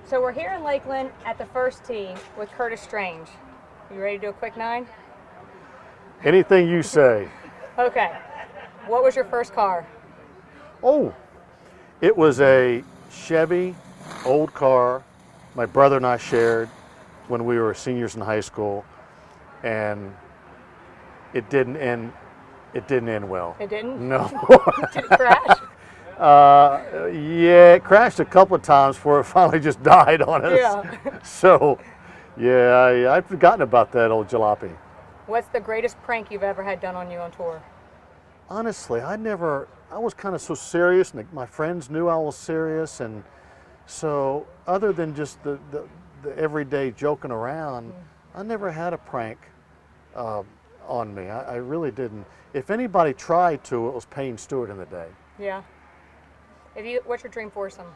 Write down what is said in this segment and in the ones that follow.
So we're here in Lakeland at the first tee with Curtis Strange. You ready to do a quick 9? Anything you say. Okay. What was your first car? Oh, it was a Chevy old car my brother and I shared when we were seniors in high school, and it didn't end. It didn't end well. It didn't? No. Did it crash? Yeah, it crashed a couple of times before it finally just died on us. Yeah. So, yeah, I'd forgotten about that old jalopy. What's the greatest prank you've ever had done on you on tour? Honestly, I was kind of so serious, and my friends knew I was serious, and so other than just the everyday joking around, I never had a prank on me. I really didn't. If anybody tried to, it was Payne Stewart in the day. Yeah. What's your dream foursome?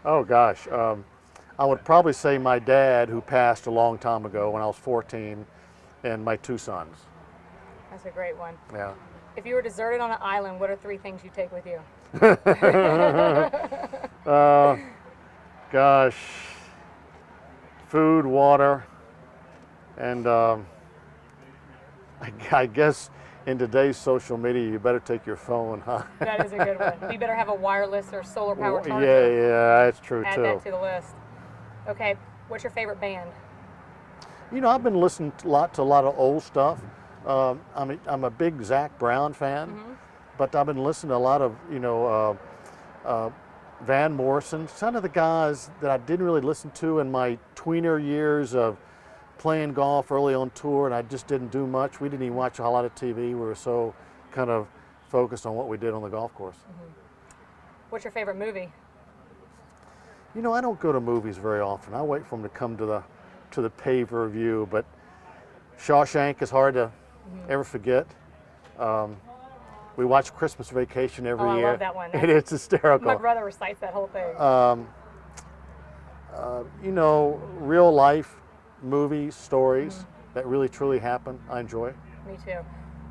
Oh gosh, I would probably say my dad, who passed a long time ago when I was 14, and my 2 sons. That's a great one. Yeah. If you were deserted on an island, what are 3 things you'd take with you? Gosh, food, water, and I guess in today's social media, you better take your phone, huh? That is a good one. You better have a wireless or solar power charger. Yeah, that's true Add too. that to the list. Okay, what's your favorite band? You know, I've been listening to a lot of old stuff. I'm a big Zac Brown fan, but I've been listening to a lot of Van Morrison, some of the guys that I didn't really listen to in my tweener years of playing golf early on tour, and I just didn't do much. We didn't even watch a lot of TV. We were so kind of focused on what we did on the golf course. What's your favorite movie? You know, I don't go to movies very often. I wait for them to come to the pay-per-view, but Shawshank is hard to ever forget. We watch Christmas Vacation every year. I love that one. It's hysterical. My brother recites that whole thing. You know, real life movies, stories that really truly happen, I enjoy. Me too.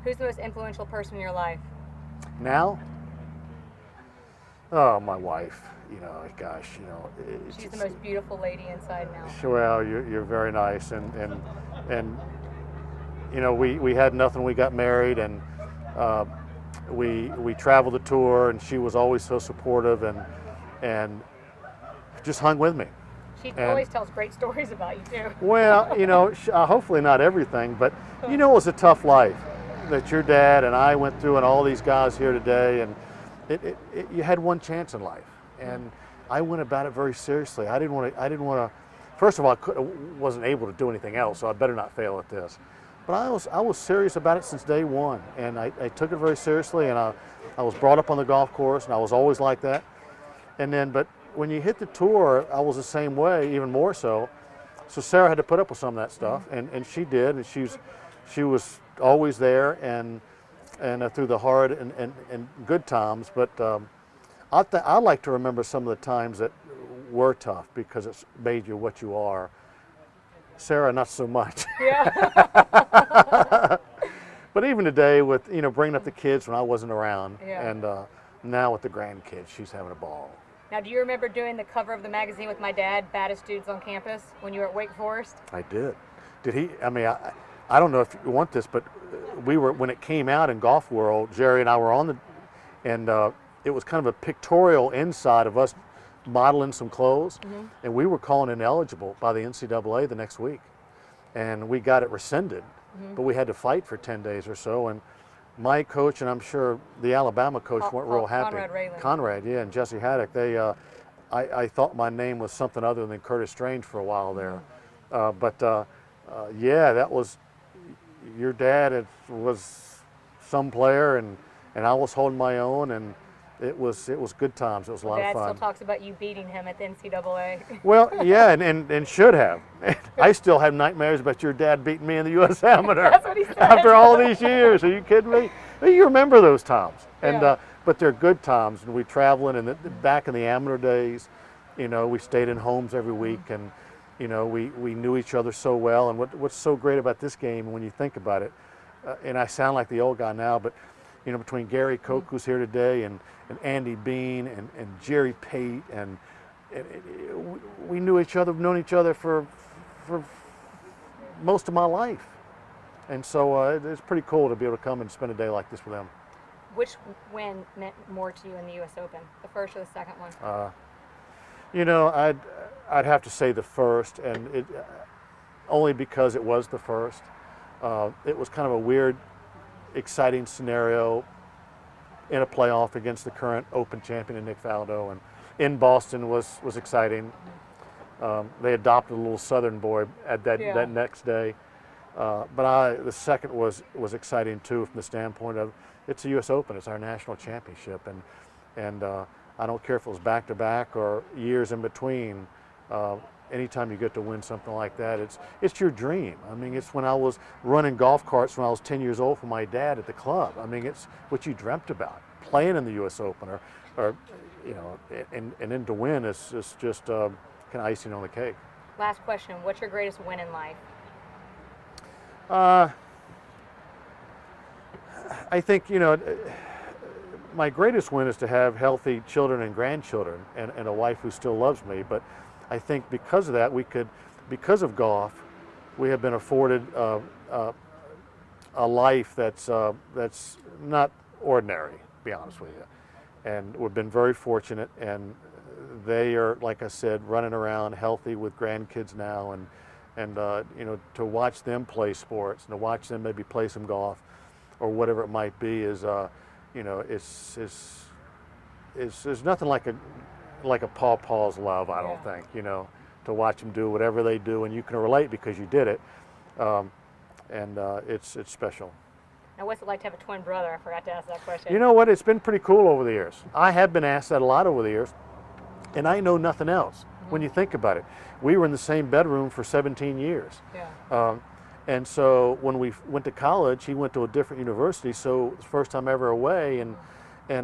Who's the most influential person in your life? Now? Oh, my wife. You know, gosh, She's the most beautiful lady inside now. Well, you're very nice, and you know, we had nothing. We got married, and we traveled the tour, and she was always so supportive and just hung with me. She always tells great stories about you too. Well, you know, hopefully not everything, but you know, it was a tough life that your dad and I went through, and all these guys here today, and you had one chance in life, and I went about it very seriously. I didn't want to. First of all, I wasn't able to do anything else, so I better not fail at this. But I was serious about it since day one, and I took it very seriously, and I was brought up on the golf course, and I was always like that. And then, but when you hit the tour, I was the same way, even more so. So Sarah had to put up with some of that stuff, and she did, and she was always there, and through the hard and good times. But I like to remember some of the times that were tough because it's made you what you are. Sarah, not so much. Yeah. But even today, with bringing up the kids when I wasn't around, Yeah. and now with the grandkids, she's having a ball. Now, do you remember doing the cover of the magazine with my dad, Baddest Dudes on Campus, when you were at Wake Forest? I did. Did he? I mean, I don't know if you want this, but when it came out in Golf World, Jerry and I were on and it was kind of a pictorial inside of us modeling some clothes, and we were calling ineligible by the NCAA the next week, and we got it rescinded, but we had to fight for 10 days or so, and my coach, and I'm sure the Alabama coach weren't real happy. Conrad, yeah, and Jesse Haddock. I thought my name was something other than Curtis Strange for a while there, yeah, that was your dad. Was some player, and I was holding my own, and it was good times. It was a lot of fun. Dad still talks about you beating him at the NCAA. Well, yeah, and should have. I still have nightmares about your dad beating me in the U.S. Amateur. That's what he said. After all these years. Are you kidding me? You remember those times. And Yeah. but they're good times. And we traveling, and back in the amateur days, we stayed in homes every week, and we knew each other so well. And what's so great about this game, when you think about it, and I sound like the old guy now, but between Gary Koch, who's here today, and Andy Bean, and Jerry Pate, and we knew each other, known each other for most of my life. And so it's pretty cool to be able to come and spend a day like this with them. Which win meant more to you in the U.S. Open, the first or the second one? You know, I'd have to say the first, and only because it was the first. It was kind of a weird, exciting scenario in a playoff against the current Open champion in Nick Faldo, and in Boston was exciting. They adopted a little Southern boy at that next day. But the second was exciting too, from the standpoint of it's the U.S. Open, it's our national championship, and I don't care if it was back to back or years in between. Anytime you get to win something like that, it's your dream. I mean, it's when I was running golf carts when I was 10 years old for my dad at the club. I mean, it's what you dreamt about, playing in the U.S. Open, or you know, and then to win is just kind of icing on the cake. Last question: what's your greatest win in life? I think, you know, my greatest win is to have healthy children and grandchildren, and a wife who still loves me. But I think because of that, because of golf, we have been afforded a life that's not ordinary, to be honest with you. And we've been very fortunate, and they are, like I said, running around healthy with grandkids now, and you know, to watch them play sports and to watch them maybe play some golf or whatever it might be is, you know, it's nothing like a pawpaw's love, I don't think, you know, to watch them do whatever they do, and you can relate because you did it, and it's special. Now, what's it like to have a twin brother? I forgot to ask that question. You know what? It's been pretty cool over the years. I have been asked that a lot over the years, and I know nothing else. When you think about it, we were in the same bedroom for 17 years. Yeah. And so when we went to college, he went to a different university, so it was the first time ever away, and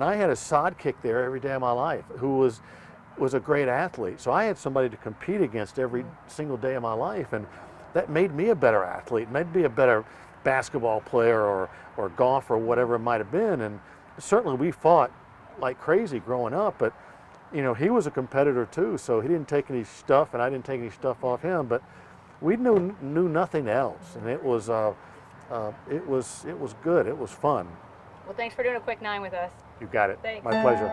I had a sidekick there every day of my life who was a great athlete. So I had somebody to compete against every single day of my life, and that made me a better athlete, made me a better basketball player or golfer or whatever it might have been. And certainly we fought like crazy growing up, but you know, he was a competitor too, so he didn't take any stuff and I didn't take any stuff off him, but we knew nothing else, and it was good. It was fun. Well, thanks for doing a quick 9 with us. You got it. Thanks. My pleasure.